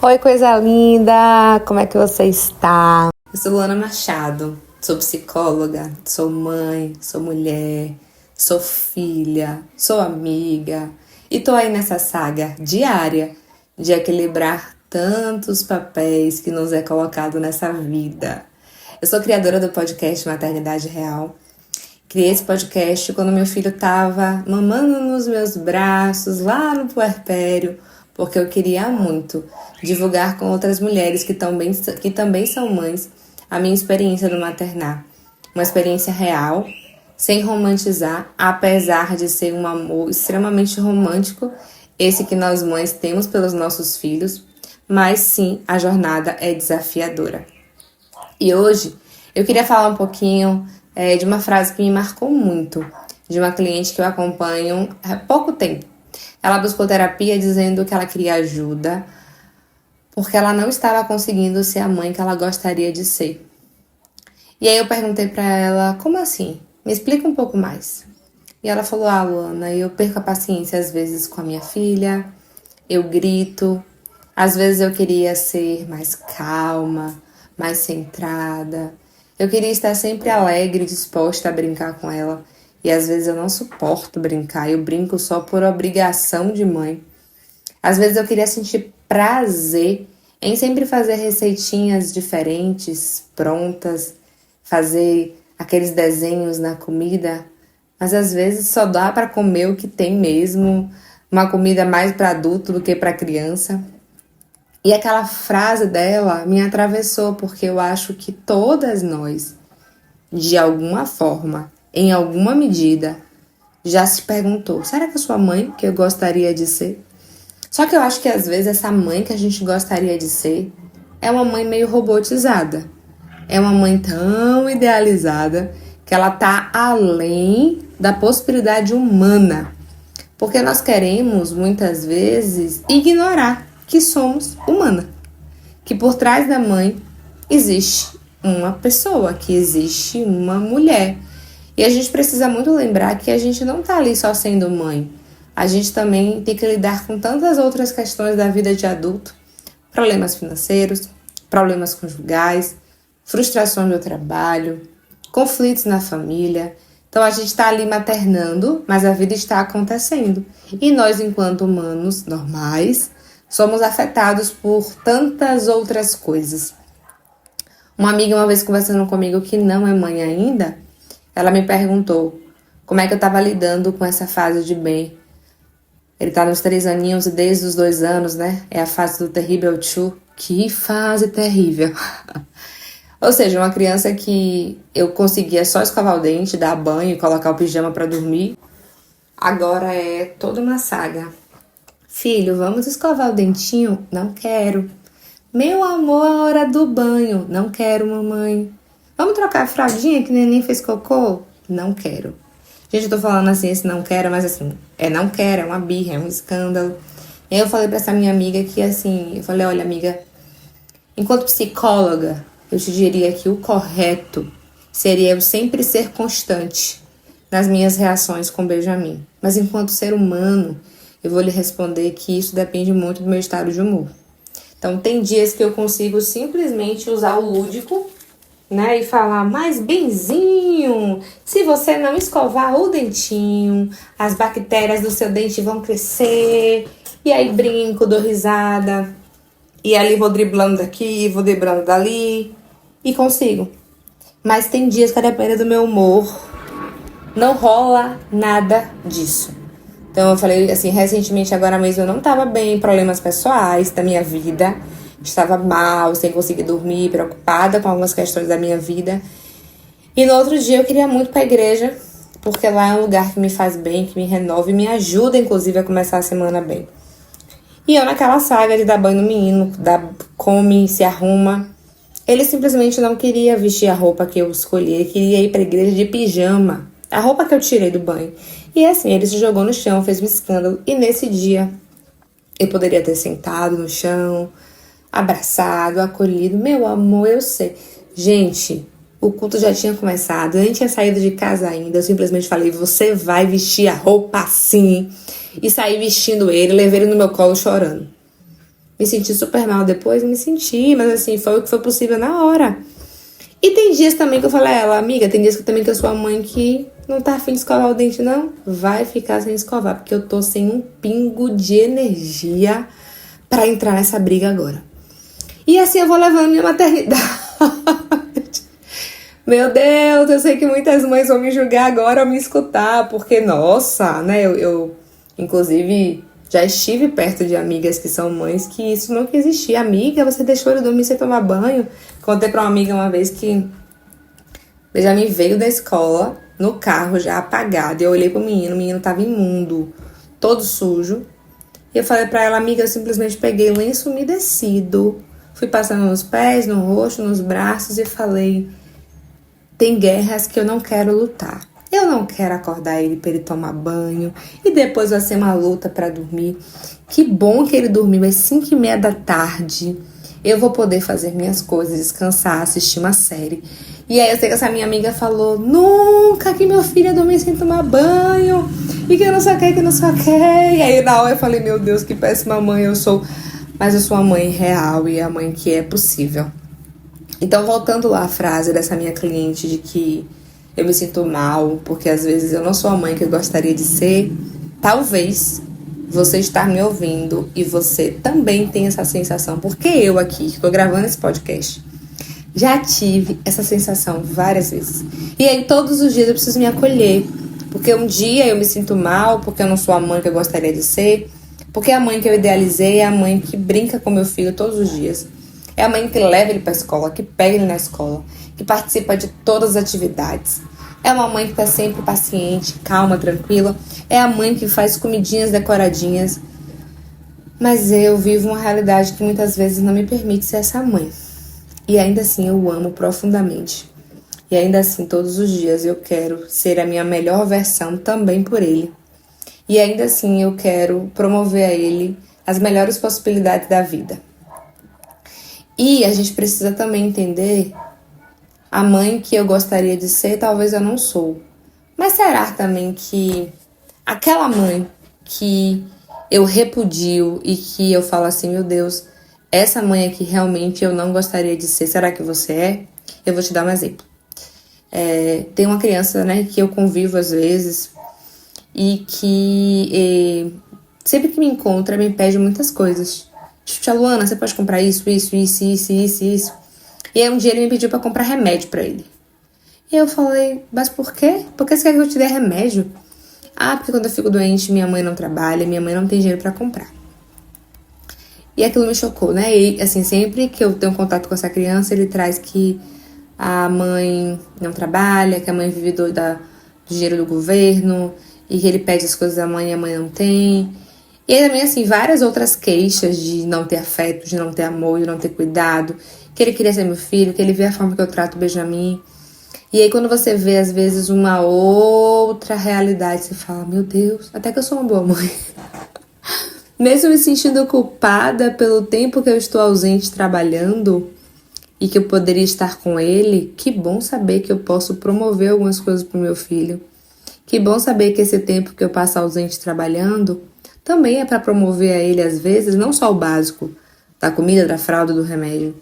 Oi, coisa linda! Como é que você está? Eu sou Luana Machado, sou psicóloga, sou mãe, sou mulher, sou filha, sou amiga e tô aí nessa saga diária de equilibrar tantos papéis que nos é colocado nessa vida. Eu sou criadora do podcast Maternidade Real. Criei esse podcast quando meu filho estava mamando nos meus braços, lá no puerpério, porque eu queria muito divulgar com outras mulheres que também são mães a minha experiência do maternar. Uma experiência real, sem romantizar, apesar de ser um amor extremamente romântico, esse que nós mães temos pelos nossos filhos, mas sim, a jornada é desafiadora. E hoje eu queria falar um pouquinho de uma frase que me marcou muito, de uma cliente que eu acompanho há pouco tempo. Ela buscou terapia dizendo que ela queria ajuda porque ela não estava conseguindo ser a mãe que ela gostaria de ser. E aí eu perguntei pra ela, como assim? Me explica um pouco mais. E ela falou, Luana, eu perco a paciência às vezes com a minha filha, eu grito, às vezes eu queria ser mais calma, mais centrada. Eu queria estar sempre alegre, disposta a brincar com ela. E às vezes eu não suporto brincar, eu brinco só por obrigação de mãe. Às vezes eu queria sentir prazer em sempre fazer receitinhas diferentes, prontas, fazer aqueles desenhos na comida, mas às vezes só dá para comer o que tem mesmo, uma comida mais para adulto do que para criança. E aquela frase dela me atravessou, porque eu acho que todas nós, de alguma forma, em alguma medida, já se perguntou, será que eu sou a mãe que eu gostaria de ser? Só que eu acho que às vezes essa mãe que a gente gostaria de ser é uma mãe meio robotizada. É uma mãe tão idealizada que ela tá além da possibilidade humana. Porque nós queremos, muitas vezes, ignorar que somos humana. Que por trás da mãe existe uma pessoa, que existe uma mulher. E a gente precisa muito lembrar que a gente não tá ali só sendo mãe. A gente também tem que lidar com tantas outras questões da vida de adulto. Problemas financeiros, problemas conjugais, frustrações do trabalho, conflitos na família. Então a gente está ali maternando, mas a vida está acontecendo. E nós, enquanto humanos normais, somos afetados por tantas outras coisas. Uma amiga uma vez conversando comigo que não é mãe ainda, ela me perguntou como é que eu estava lidando com essa fase de bem. Ele tá nos 3 aninhos e desde os 2 anos, né? É a fase do terrível two. Que fase terrível! Ou seja, uma criança que eu conseguia só escovar o dente, dar banho e colocar o pijama para dormir. Agora é toda uma saga. Filho, vamos escovar o dentinho? Não quero. Meu amor, a hora do banho. Não quero, mamãe. Vamos trocar a fraldinha que o neném fez cocô? Não quero. Gente, eu tô falando assim, esse não quero, mas assim, não quero, é uma birra, é um escândalo. E aí eu falei pra essa minha amiga que assim, eu falei, olha amiga, enquanto psicóloga, eu te diria que o correto seria eu sempre ser constante nas minhas reações com o Benjamin. Mas enquanto ser humano, eu vou lhe responder que isso depende muito do meu estado de humor. Então tem dias que eu consigo simplesmente usar o lúdico, né, e falar, mas benzinho, se você não escovar o dentinho, as bactérias do seu dente vão crescer, e aí brinco, dou risada, e ali vou driblando daqui, vou driblando dali, e consigo. Mas tem dias que, a depender do meu humor, não rola nada disso. Então eu falei assim, recentemente, agora mesmo eu não tava bem, problemas pessoais da minha vida, estava mal, sem conseguir dormir, preocupada com algumas questões da minha vida. E no outro dia eu queria muito ir pra igreja, porque lá é um lugar que me faz bem, que me renova e me ajuda, inclusive, a começar a semana bem. E eu naquela saga de dar banho no menino, come, se arruma. Ele simplesmente não queria vestir a roupa que eu escolhi, ele queria ir pra igreja de pijama, a roupa que eu tirei do banho. E assim, ele se jogou no chão, fez um escândalo. E nesse dia, eu poderia ter sentado no chão, abraçado, acolhido. Meu amor, eu sei. Gente, o culto já tinha começado, eu nem tinha saído de casa ainda. Eu simplesmente falei, você vai vestir a roupa assim. E saí vestindo ele, levei ele no meu colo chorando. Me senti super mal depois? Me senti, mas assim, foi o que foi possível na hora. E tem dias também que eu falei a ela, amiga, tem dias que também que eu sou a mãe que não tá afim de escovar o dente, não. Vai ficar sem escovar, porque eu tô sem um pingo de energia pra entrar nessa briga agora. E assim eu vou levando minha maternidade. Meu Deus, eu sei que muitas mães vão me julgar agora ao me escutar, porque, nossa, né, eu inclusive, já estive perto de amigas que são mães que isso não que existia. Amiga, você deixou ele dormir sem tomar banho? Contei pra uma amiga uma vez que Benjamin veio da escola, no carro, já apagado, e eu olhei pro menino, o menino tava imundo, todo sujo, e eu falei pra ela, amiga, eu simplesmente peguei lenço umedecido, fui passando nos pés, no rosto, nos braços, e falei... Tem guerras que eu não quero lutar. Eu não quero acordar ele para ele tomar banho. E depois vai ser uma luta para dormir. Que bom que ele dormiu às 5:30 da tarde. Eu vou poder fazer minhas coisas, descansar, assistir uma série. E aí eu sei que essa minha amiga falou, nunca que meu filho ia dormir sem tomar banho. E que eu não sei o que, que não sei o que. E aí na hora eu falei, meu Deus, que péssima mãe eu sou. Mas eu sou a mãe real e a mãe que é possível. Então, voltando lá à frase dessa minha cliente de que eu me sinto mal, porque às vezes eu não sou a mãe que eu gostaria de ser, talvez você estar me ouvindo e você também tenha essa sensação, porque eu aqui, que estou gravando esse podcast, já tive essa sensação várias vezes. E aí, todos os dias eu preciso me acolher, porque um dia eu me sinto mal, porque eu não sou a mãe que eu gostaria de ser, porque a mãe que eu idealizei é a mãe que brinca com meu filho todos os dias. É a mãe que leva ele para a escola, que pega ele na escola, que participa de todas as atividades. É uma mãe que está sempre paciente, calma, tranquila. É a mãe que faz comidinhas decoradinhas. Mas eu vivo uma realidade que muitas vezes não me permite ser essa mãe. E ainda assim eu o amo profundamente. E ainda assim todos os dias eu quero ser a minha melhor versão também por ele. E ainda assim eu quero promover a ele as melhores possibilidades da vida. E a gente precisa também entender a mãe que eu gostaria de ser, talvez eu não sou. Mas será também que aquela mãe que eu repudio e que eu falo assim, meu Deus, essa mãe aqui realmente eu não gostaria de ser, será que você é? Eu vou te dar um exemplo. Tem uma criança, né, que eu convivo às vezes e que sempre que me encontra me pede muitas coisas. Tia Luana, você pode comprar isso. E aí um dia ele me pediu pra comprar remédio pra ele. E eu falei, mas por quê? Por que você quer que eu te dê remédio? Ah, porque quando eu fico doente, minha mãe não trabalha, minha mãe não tem dinheiro pra comprar. E aquilo me chocou, né? E assim, sempre que eu tenho contato com essa criança, ele traz que a mãe não trabalha, que a mãe vive do dinheiro do governo, e que ele pede as coisas da mãe e a mãe não tem. E aí também, assim, várias outras queixas de não ter afeto, de não ter amor, de não ter cuidado, que ele queria ser meu filho, que ele vê a forma que eu trato o Benjamin. E aí quando você vê, às vezes, uma outra realidade, você fala, meu Deus, até que eu sou uma boa mãe. Mesmo me sentindo culpada pelo tempo que eu estou ausente trabalhando e que eu poderia estar com ele, que bom saber que eu posso promover algumas coisas pro meu filho. Que bom saber que esse tempo que eu passo ausente trabalhando também é para promover a ele, às vezes, não só o básico da comida, da fralda, do remédio,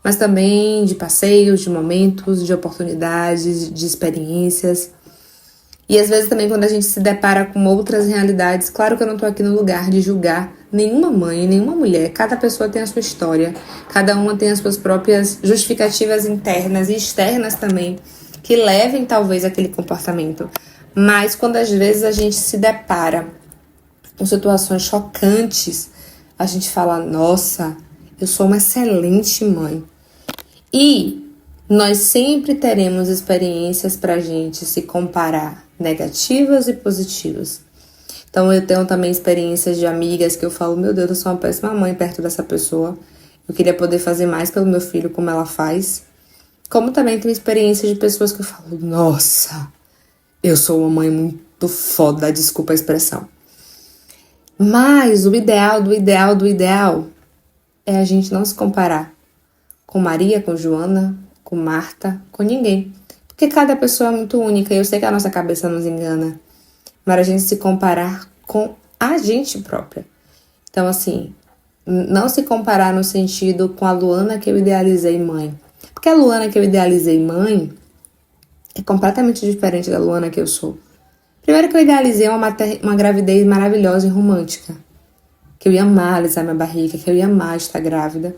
mas também de passeios, de momentos, de oportunidades, de experiências. E às vezes também quando a gente se depara com outras realidades, claro que eu não tô aqui no lugar de julgar nenhuma mãe, nenhuma mulher. Cada pessoa tem a sua história, cada uma tem as suas próprias justificativas internas e externas também, que levem talvez aquele comportamento. Mas quando às vezes a gente se depara com situações chocantes, a gente fala, nossa, eu sou uma excelente mãe. E nós sempre teremos experiências pra gente se comparar, negativas e positivas. Então eu tenho também experiências de amigas que eu falo, meu Deus, eu sou uma péssima mãe perto dessa pessoa. Eu queria poder fazer mais pelo meu filho como ela faz. Como também tenho experiências de pessoas que eu falo, nossa, eu sou uma mãe muito foda, desculpa a expressão. Mas o ideal é a gente não se comparar com Maria, com Joana, com Marta, com ninguém. Porque cada pessoa é muito única e eu sei que a nossa cabeça nos engana. Mas a gente se comparar com a gente própria. Então, assim, Não se comparar no sentido com a Luana que eu idealizei mãe. Porque a Luana que eu idealizei mãe é completamente diferente da Luana que eu sou. Primeiro que eu idealizei uma gravidez maravilhosa e romântica. Que eu ia amar alisar minha barriga, que eu ia amar estar grávida.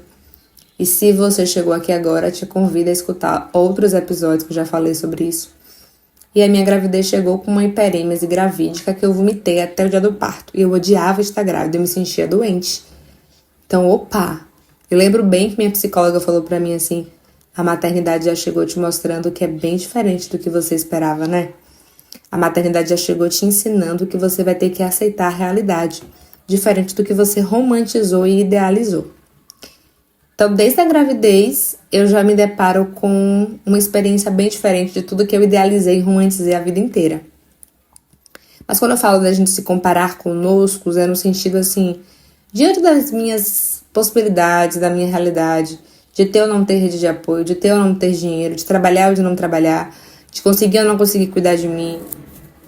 E se você chegou aqui agora, te convido a escutar outros episódios que eu já falei sobre isso. E a minha gravidez chegou com uma hiperêmese gravídica que eu vomitei até o dia do parto. E eu odiava estar grávida, eu me sentia doente. Então, opa! Eu lembro bem que minha psicóloga falou pra mim assim, a maternidade já chegou te mostrando que é bem diferente do que você esperava, né? A maternidade já chegou te ensinando que você vai ter que aceitar a realidade, diferente do que você romantizou e idealizou. Então, desde a gravidez, eu já me deparo com uma experiência bem diferente de tudo que eu idealizei e romantizei a vida inteira. Mas quando eu falo da gente se comparar conosco, é no sentido assim, diante das minhas possibilidades, da minha realidade, de ter ou não ter rede de apoio, de ter ou não ter dinheiro, de trabalhar ou de não trabalhar, de conseguir ou não conseguir cuidar de mim.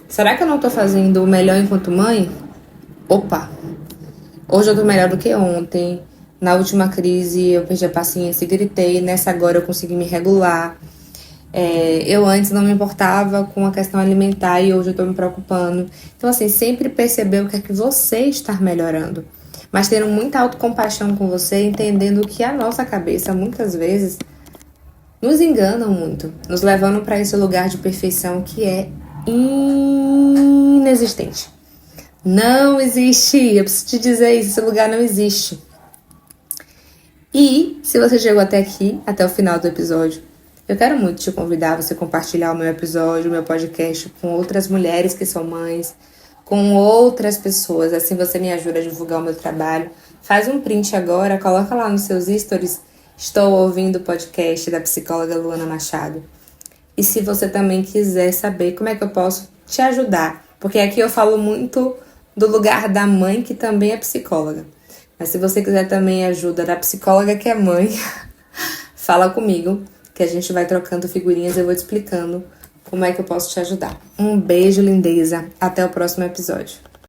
Será que eu não tô fazendo o melhor enquanto mãe? Opa! Hoje eu tô melhor do que ontem. Na última crise eu perdi a paciência e gritei. Nessa agora eu consegui me regular. Eu antes não me importava com a questão alimentar e hoje eu tô me preocupando. Então assim, sempre perceber o que é que você está melhorando. Mas tendo muita autocompaixão com você, entendendo que a nossa cabeça muitas vezes nos engana muito. Nos levando para esse lugar de perfeição que é inexistente. Não existe, eu preciso te dizer isso, esse lugar não existe. E, se você chegou até aqui, até o final do episódio, eu quero muito te convidar a você compartilhar o meu episódio, o meu podcast com outras mulheres que são mães, com outras pessoas, assim você me ajuda a divulgar o meu trabalho. Faz um print agora, coloca lá nos seus stories, estou ouvindo o podcast da psicóloga Luana Machado. E se você também quiser saber como é que eu posso te ajudar, porque aqui eu falo muito do lugar da mãe que também é psicóloga. Mas se você quiser também ajuda da psicóloga que é mãe, fala comigo, que a gente vai trocando figurinhas e eu vou te explicando como é que eu posso te ajudar. Um beijo, lindeza. Até o próximo episódio.